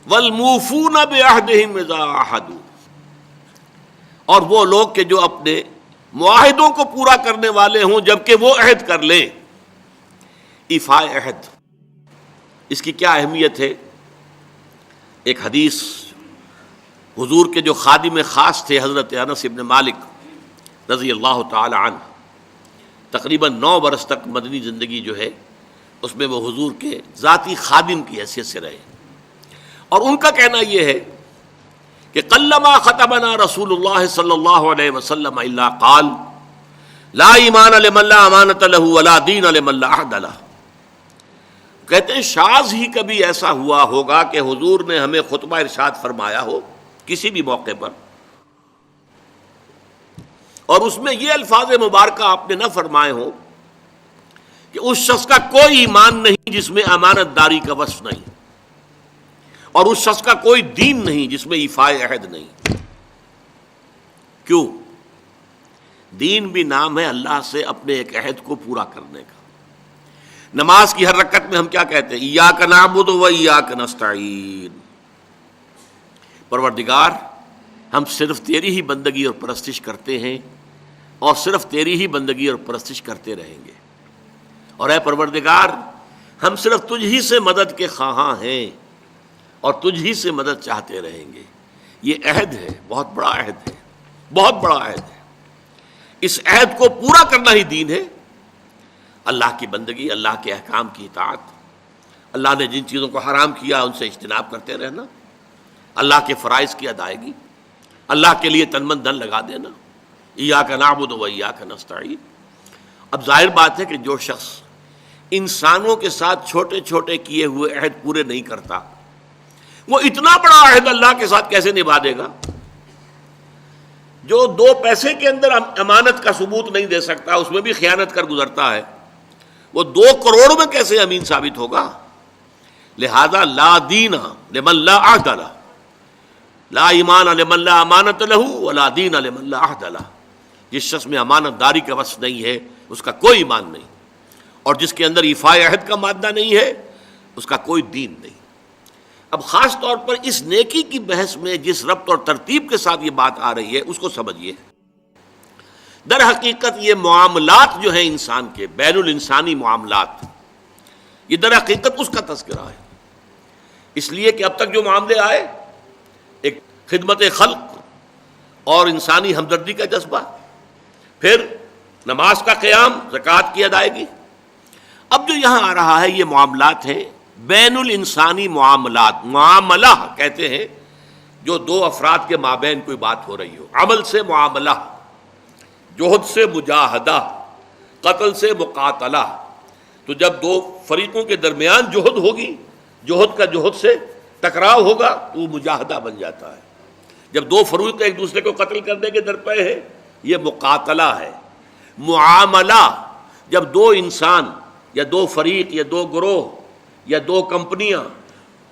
والموفون بعہدہم اذا عاہدوا، اور وہ لوگ کہ جو اپنے معاہدوں کو پورا کرنے والے ہوں جبکہ وہ عہد کر لیں۔ ایفاء عہد، اس کی کیا اہمیت ہے؟ ایک حدیث، حضور کے جو خادم خاص تھے حضرت انس بن مالک رضی اللہ تعالی عنہ، تقریباً 9 برس تک مدنی زندگی جو ہے اس میں وہ حضور کے ذاتی خادم کی حیثیت سے رہے، اور ان کا کہنا یہ ہے کہ قلما خطبنا رسول اللہ صلی اللہ علیہ وسلم الا قال لا ایمان لمن لا امانۃ له ولا دین لمن لا عہد له۔ کہتے ہیں شاذ ہی کبھی ایسا ہوا ہوگا کہ حضور نے ہمیں خطبہ ارشاد فرمایا ہو کسی بھی موقع پر، اور اس میں یہ الفاظ مبارکہ آپ نے نہ فرمائے ہوں کہ اس شخص کا کوئی ایمان نہیں جس میں امانت داری کا وصف نہیں، اور اس شخص کا کوئی دین نہیں جس میں ایفاء عہد نہیں۔ کیوں؟ دین بھی نام ہے اللہ سے اپنے ایک عہد کو پورا کرنے کا۔ نماز کی ہر رکعت میں ہم کیا کہتے ہیں؟ ایاک نعبد و ایاک نستعین، پروردگار ہم صرف تیری ہی بندگی اور پرستش کرتے ہیں، اور صرف تیری ہی بندگی اور پرستش کرتے رہیں گے، اور اے پروردگار ہم صرف تجھ ہی سے مدد کے خواہاں ہیں اور تجھ ہی سے مدد چاہتے رہیں گے۔ یہ عہد ہے، بہت بڑا عہد ہے، بہت بڑا عہد ہے۔ اس عہد کو پورا کرنا ہی دین ہے۔ اللہ کی بندگی، اللہ کے احکام کی اطاعت، اللہ نے جن چیزوں کو حرام کیا ان سے اجتناب کرتے رہنا، اللہ کے فرائض کی ادائیگی، اللہ کے لیے تن من دھن لگا دینا، ایاک نعبد و ایاک نستعین۔ اب ظاہر بات ہے کہ جو شخص انسانوں کے ساتھ چھوٹے چھوٹے کیے ہوئے عہد پورے نہیں کرتا، وہ اتنا بڑا عہد اللہ کے ساتھ کیسے نبھا دے گا؟ جو 2 پیسے کے اندر امانت کا ثبوت نہیں دے سکتا، اس میں بھی خیانت کر گزرتا ہے، وہ 2 کروڑ میں کیسے امین ثابت ہوگا؟ لہذا لا دین لمن لا عہد لہ، لا ایمان لمن لا امانت لہ ولا دین لمن لا عہد لہ۔ جس شخص میں امانت داری کا وصف نہیں ہے اس کا کوئی ایمان نہیں، اور جس کے اندر ایفاء عہد کا مادہ نہیں ہے اس کا کوئی دین نہیں۔ اب خاص طور پر اس نیکی کی بحث میں جس ربط اور ترتیب کے ساتھ یہ بات آ رہی ہے اس کو سمجھیے۔ در حقیقت یہ معاملات جو ہیں انسان کے، بین الانسانی معاملات، یہ در حقیقت اس کا تذکرہ ہے۔ اس لیے کہ اب تک جو معاملے آئے، ایک خدمت خلق اور انسانی ہمدردی کا جذبہ، پھر نماز کا قیام، زکوٰۃ کی ادائیگی، اب جو یہاں آ رہا ہے یہ معاملات ہیں بین الانسانی معاملات۔ معاملہ کہتے ہیں جو 2 افراد کے مابین کوئی بات ہو رہی ہو، عمل سے معاملہ، جوہد سے مجاہدہ، قتل سے مقاتلہ۔ تو جب 2 فریقوں کے درمیان جوہد ہوگی، جوہد کا جوہد سے ٹکراؤ ہوگا تو وہ مجاہدہ بن جاتا ہے۔ جب 2 فریق ایک دوسرے کو قتل کرنے کے درپے ہیں، یہ مقاتلہ ہے۔ معاملہ جب 2 انسان یا 2 فریق یا 2 گروہ یا 2 کمپنیاں،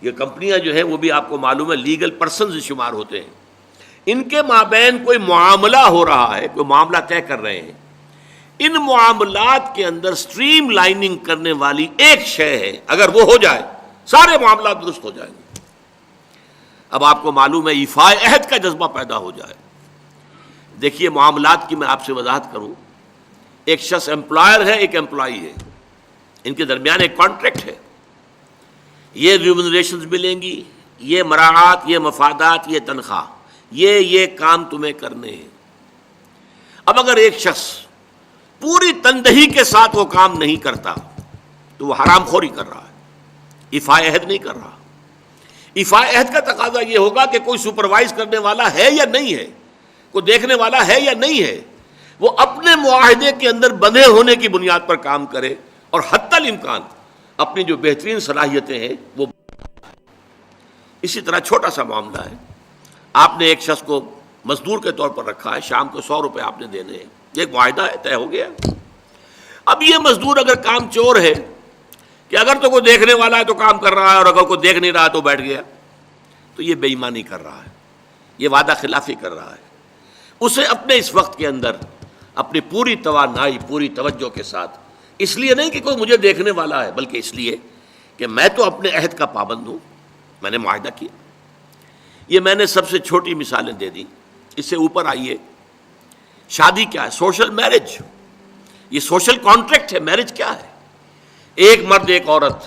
یہ کمپنیاں جو ہیں وہ بھی آپ کو معلوم ہے لیگل پرسنز شمار ہوتے ہیں، ان کے مابین کوئی معاملہ ہو رہا ہے، کوئی معاملہ طے کر رہے ہیں، ان معاملات کے اندر سٹریم لائننگ کرنے والی ایک شے ہے، اگر وہ ہو جائے سارے معاملات درست ہو جائیں گے۔ اب آپ کو معلوم ہے ایفاء عہد کا جذبہ پیدا ہو جائے۔ دیکھیے معاملات کی میں آپ سے وضاحت کروں، ایک شخص امپلائر ہے، ایک امپلائی ہے، ان کے درمیان ایک کانٹریکٹ ہے، یہ ریمونریشنز ملیں گی، یہ مراعات، یہ مفادات، یہ تنخواہ، یہ کام تمہیں کرنے ہیں۔ اب اگر ایک شخص پوری تندہی کے ساتھ وہ کام نہیں کرتا تو وہ حرام خوری کر رہا ہے، ایفاء عہد نہیں کر رہا۔ ایفاء عہد کا تقاضا یہ ہوگا کہ کوئی سپروائز کرنے والا ہے یا نہیں ہے، کوئی دیکھنے والا ہے یا نہیں ہے، وہ اپنے معاہدے کے اندر بندھے ہونے کی بنیاد پر کام کرے، اور حتی الامکان اپنی جو بہترین صلاحیتیں ہیں وہ۔ اسی طرح چھوٹا سا معاملہ ہے، آپ نے ایک شخص کو مزدور کے طور پر رکھا ہے، شام کو 100 روپے آپ نے دینے ہیں، یہ ایک معاہدہ ہے، طے ہو گیا۔ اب یہ مزدور اگر کام چور ہے کہ اگر تو کوئی دیکھنے والا ہے تو کام کر رہا ہے، اور اگر کوئی دیکھ نہیں رہا تو بیٹھ گیا، تو یہ بے ایمانی کر رہا ہے، یہ وعدہ خلافی کر رہا ہے۔ اسے اپنے اس وقت کے اندر اپنی پوری توانائی، پوری توجہ کے ساتھ، اس لیے نہیں کہ کوئی مجھے دیکھنے والا ہے، بلکہ اس لیے کہ میں تو اپنے عہد کا پابند ہوں، میں نے معاہدہ کیا. یہ میں نے سب سے چھوٹی مثالیں دے دی. اس سے اوپر آئیے, شادی کیا ہے؟ Social marriage. یہ سوشل کانٹریکٹ ہے. میرج کیا ہے؟ ایک مرد ایک عورت,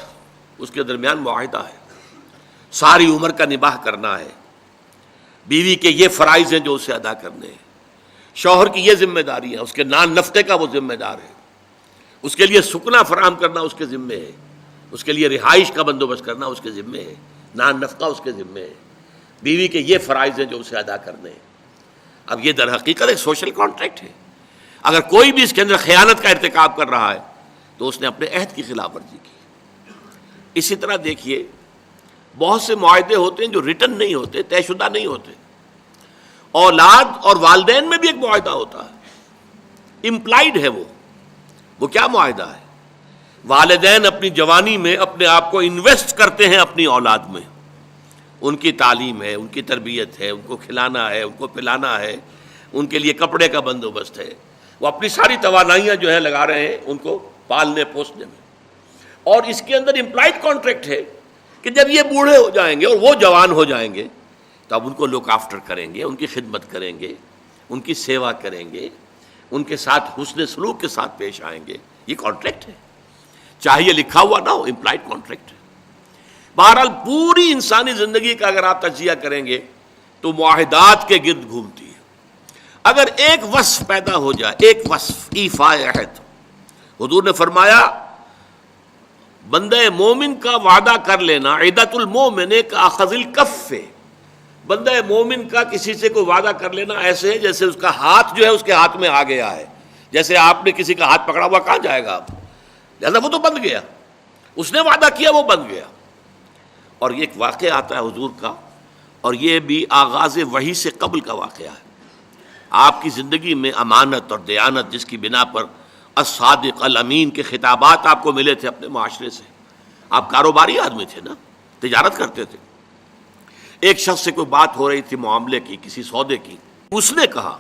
اس کے درمیان معاہدہ ہے, ساری عمر کا نباہ کرنا ہے, بیوی کے یہ فرائض ہیں جو اسے ادا کرنے ہیں, شوہر کی یہ ذمہ داری ہے, اس کے نان نفقے کا وہ ذمہ دار ہے, اس کے لیے سکنا فراہم کرنا اس کے ذمے ہے, اس کے لیے رہائش کا بندوبست کرنا اس کے ذمے ہے, نان نفقہ اس کے ذمے ہے, بیوی کے یہ فرائض ہیں جو اسے ادا کرنے ہیں. اب یہ در حقیقت ایک سوشل کانٹریکٹ ہے. اگر کوئی بھی اس کے اندر خیانت کا ارتکاب کر رہا ہے تو اس نے اپنے عہد کی خلاف ورزی کی. اسی طرح دیکھیے, بہت سے معاہدے ہوتے ہیں جو ریٹن نہیں ہوتے, طے شدہ نہیں ہوتے. اولاد اور والدین میں بھی ایک معاہدہ ہوتا ہے, امپلائڈ ہے وہ کیا معاہدہ ہے؟ والدین اپنی جوانی میں اپنے آپ کو انویسٹ کرتے ہیں اپنی اولاد میں, ان کی تعلیم ہے, ان کی تربیت ہے, ان کو کھلانا ہے, ان کو پلانا ہے, ان کے لیے کپڑے کا بندوبست ہے, وہ اپنی ساری توانائیاں جو ہے لگا رہے ہیں ان کو پالنے پوسنے میں. اور اس کے اندر امپلائڈ کانٹریکٹ ہے کہ جب یہ بوڑھے ہو جائیں گے اور وہ جوان ہو جائیں گے تب ان کو لک آفٹر کریں گے, ان کی خدمت کریں گے, ان کی سیوا کریں گے, ان کے ساتھ حسن سلوک کے ساتھ پیش آئیں گے. یہ کانٹریکٹ ہے, چاہے یہ لکھا ہوا نہ ہو, امپلائڈ کانٹریکٹ ہے. بہرحال پوری انسانی زندگی کا اگر آپ تجزیہ کریں گے تو معاہدات کے گرد گھومتی ہے. اگر ایک وصف پیدا ہو جائے, ایک وصف ایفاء عہد, حضور نے فرمایا بندہ مومن کا وعدہ کر لینا عدت المومن کا اخذ الکف, بندہ مومن کا کسی سے کوئی وعدہ کر لینا ایسے ہے جیسے اس کا ہاتھ جو ہے اس کے ہاتھ میں آ گیا ہے. جیسے آپ نے کسی کا ہاتھ پکڑا ہوا, کہاں جائے گا آپ؟ لہذا وہ تو بند گیا, اس نے وعدہ کیا وہ بند گیا. اور یہ ایک واقعہ آتا ہے حضور کا, اور یہ بھی آغاز وحی سے قبل کا واقعہ ہے. آپ کی زندگی میں امانت اور دیانت جس کی بنا پر الصادق الامین کے خطابات آپ کو ملے تھے اپنے معاشرے سے. آپ کاروباری آدمی تھے نا, تجارت کرتے تھے. ایک شخص سے کوئی بات ہو رہی تھی معاملے کی, کسی سودے کی. اس نے کہا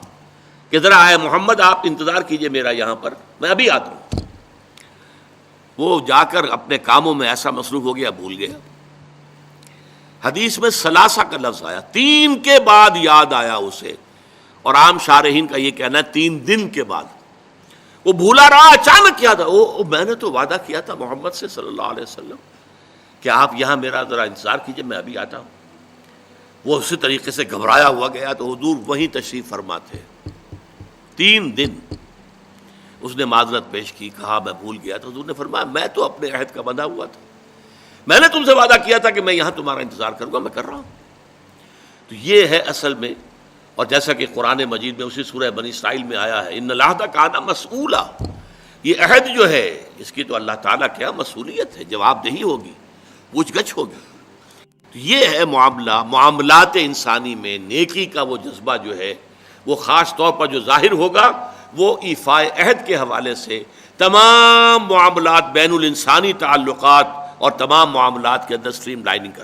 کہ ذرا آئے محمد آپ انتظار کیجئے میرا یہاں پر, میں ابھی آتا ہوں. وہ جا کر اپنے کاموں میں ایسا مصروف ہو گیا, بھول گیا. حدیث میں ثلاثہ کا لفظ آیا, 3 کے بعد یاد آیا اسے, اور عام شارحین کا یہ کہنا ہے 3 دن کے بعد. وہ بھولا رہا, اچانک یاد آیا, میں نے تو وعدہ کیا تھا محمد سے صلی اللہ علیہ وسلم کہ آپ یہاں میرا ذرا انتظار کیجئے, میں ابھی آتا ہوں. وہ اسی طریقے سے گھبرایا ہوا گیا تو حضور وہیں تشریف فرما تھے. 3 دن اس نے معذرت پیش کی, کہا میں بھول گیا تھا. حضور نے فرمایا میں تو اپنے عہد کا بندھا ہوا تھا, میں نے تم سے وعدہ کیا تھا کہ میں یہاں تمہارا انتظار کروں گا, میں کر رہا ہوں. تو یہ ہے اصل میں, اور جیسا کہ قرآن مجید میں اسی سورہ بنی اسرائیل میں آیا ہے, ان العہد کان مسئولا, یہ عہد جو ہے اس کی تو اللہ تعالیٰ کیا مسئولیت ہے, جواب دہی ہوگی, پوچھ گچھ ہوگی. تو یہ ہے معاملہ. معاملات انسانی میں نیکی کا وہ جذبہ جو ہے وہ خاص طور پر جو ظاہر ہوگا وہ ایفاء عہد کے حوالے سے تمام معاملات بین الانسانی تعلقات اور تمام معاملات کے اندر سٹریم لائننگ کر